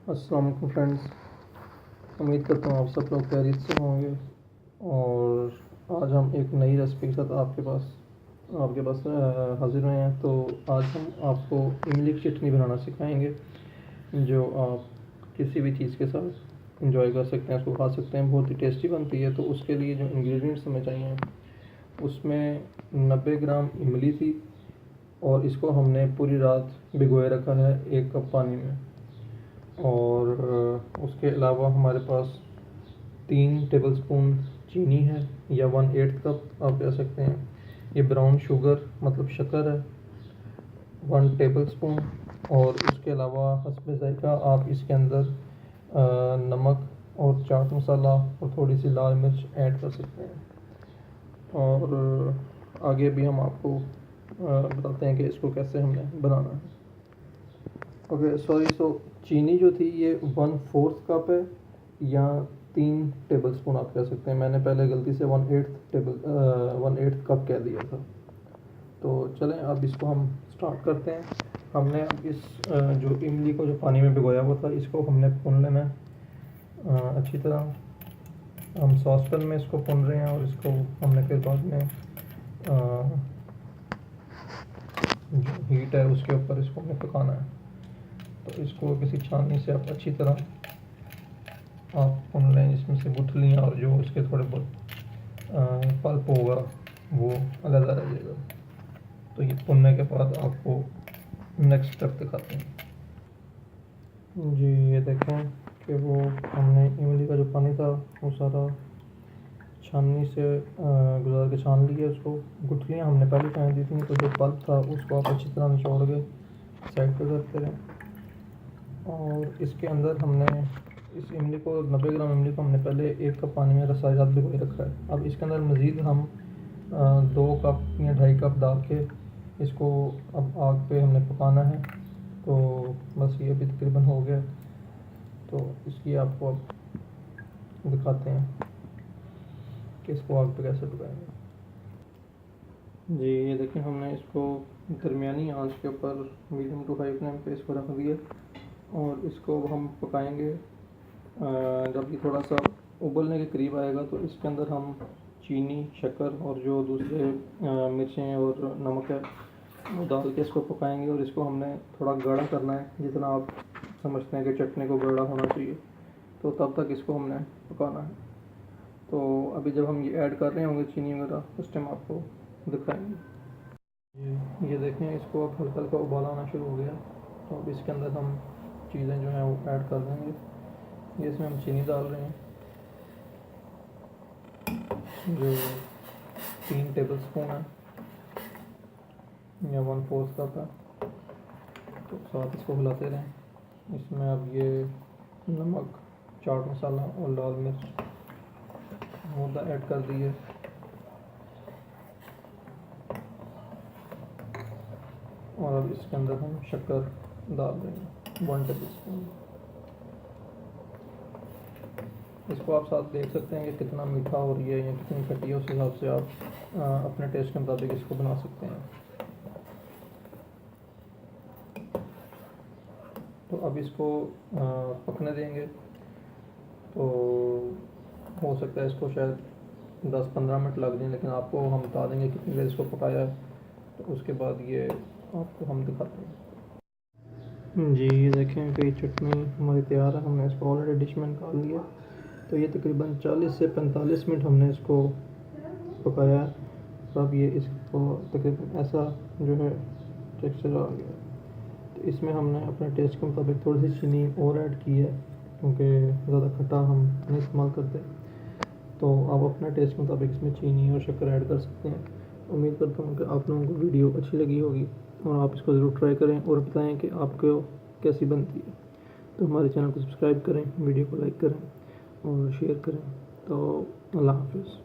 अस्सलाम वालेकुम फ्रेंड्स। उम्मीद करता हूँ आप सब लोग खैरियत से होंगे। और आज हम एक नई रेसिपी के साथ आपके पास हाजिर हुए हैं। तो आज हम आपको इमली की चटनी बनाना सिखाएंगे, जो आप किसी भी चीज़ के साथ इंजॉय कर सकते हैं, उसको खा सकते हैं, बहुत ही टेस्टी बनती है। तो उसके लिए जो इंग्रेडिएंट्स हमें चाहिए, उसमें 90 ग्राम इमली थी और इसको हमने पूरी रात भिगोए रखा है 1 कप पानी में। और उसके अलावा हमारे पास 3 टेबलस्पून चीनी है या 1/8 कप आप ले सकते हैं। ये ब्राउन शुगर मतलब शक्कर है 1 टेबलस्पून। और उसके अलावा हस्बे ज़ायक़ा आप इसके अंदर नमक और चाट मसाला और थोड़ी सी लाल मिर्च ऐड कर सकते हैं। और आगे भी हम आपको बताते हैं कि इसको कैसे हमने बनाना है। ओके सॉरी, सो चीनी जो थी ये 1/4 कप है या 3 टेबलस्पून आप कह सकते हैं। मैंने पहले गलती से 1/8 कप कह दिया था। तो चलें अब इसको हम स्टार्ट करते हैं। हमने अब इस जो इमली को जो पानी में भिगोया हुआ था, इसको हमने भून लेना है अच्छी तरह। हम सॉसपैन में इसको भून रहे हैं और इसको हमने फिर बाद में जो हीट है उसके ऊपर इसको हमने पकाना है। तो इसको किसी छाननी से आप अच्छी तरह आप भून लें, इसमें से गुठलियाँ और जो उसके थोड़े बहुत पल्प होगा वो अलग रह जाएगा। तो ये भुनने के बाद आपको नेक्स्ट स्टेप दिखाते हैं। जी ये देखें कि वो हमने इमली का जो पानी था वो सारा छाननी से गुजार के छान लिया। उसको गुठलियाँ हमने पहले छान दी थी, तो जो पल्प था उसको आप अच्छी तरह निचोड़ के साइड पर करते रहें। और इसके अंदर हमने इस इमली को 90 ग्राम इमली को हमने पहले 1 कप पानी में सारी रात भिगोए रखा है। अब इसके अंदर मज़ीद हम 2 कप या 2.5 कप डाल के इसको अब आग पे हमने पकाना है। तो बस ये अभी तकरीबन हो गया। तो इसकी आपको अब दिखाते हैं कि इसको आग पे कैसे पकाएंगे। जी ये देखें, हमने इसको दरमियानी आंच के ऊपर मीडियम टू हाई फ्लेम पे इसको रख दिया और इसको हम पकाएंगे। जब ये थोड़ा सा उबलने के करीब आएगा तो इसके अंदर हम चीनी, शक्कर और जो दूसरे मिर्चें और नमक है वो डाल के इसको पकाएंगे। और इसको हमने थोड़ा गाढ़ा करना है, जितना आप समझते हैं कि चटनी को गाढ़ा होना चाहिए, तो तब तक इसको हमने पकाना है। तो अभी जब हम ये ऐड कर रहे होंगे चीनी वगैरह, उस टाइम आपको दिखाएंगे। ये देखें, इसको अब हल्का हल्का उबाल आना शुरू हो गया। तो अब इसके अंदर हम चीज़ें जो हैं वो ऐड कर देंगे। ये इसमें हम चीनी डाल रहे हैं जो 3 टेबलस्पून है या 1/4 कप है। तो साथ इसको हिलाते रहें। इसमें अब ये नमक, चाट मसाला और लाल मिर्च मुद्दा ऐड कर दिए। और अब इसके अंदर हम शक्कर डाल देंगे 1 टेबलस्पून। इसको आप साथ देख सकते हैं कि कितना मीठा हो रही है या कितनी खट्टी है, उस हिसाब से आप अपने टेस्ट के मुताबिक इसको बना सकते हैं। तो अब इसको पकने देंगे। तो हो सकता है इसको शायद 10-15 मिनट लग जाए, लेकिन आपको हम बता देंगे कितनी देर इसको पकाया है। तो उसके बाद ये आपको हम दिखाते हैं। जी ये देखें कि चटनी हमारी तैयार है। हमने इसको ऑलरेडी डिश में निकाल लिया। तो ये तकरीबन 40 से 45 मिनट हमने इसको पकाया। अब ये इसको तकरीबन ऐसा जो है टेक्सचर आ गया। तो इसमें हमने अपने टेस्ट के मुताबिक थोड़ी सी चीनी और ऐड की है, क्योंकि ज़्यादा खट्टा हम नहीं इस्तेमाल करते। तो आप अपने टेस्ट के मुताबिक इसमें चीनी और शक्कर ऐड कर सकते हैं। उम्मीद करता हूँ कि आप लोगों को वीडियो अच्छी लगी होगी और आप इसको ज़रूर ट्राई करें और बताएं कि आपको कैसी बनती है। तो हमारे चैनल को सब्सक्राइब करें, वीडियो को लाइक करें और शेयर करें। तो अल्लाह हाफ़िज़।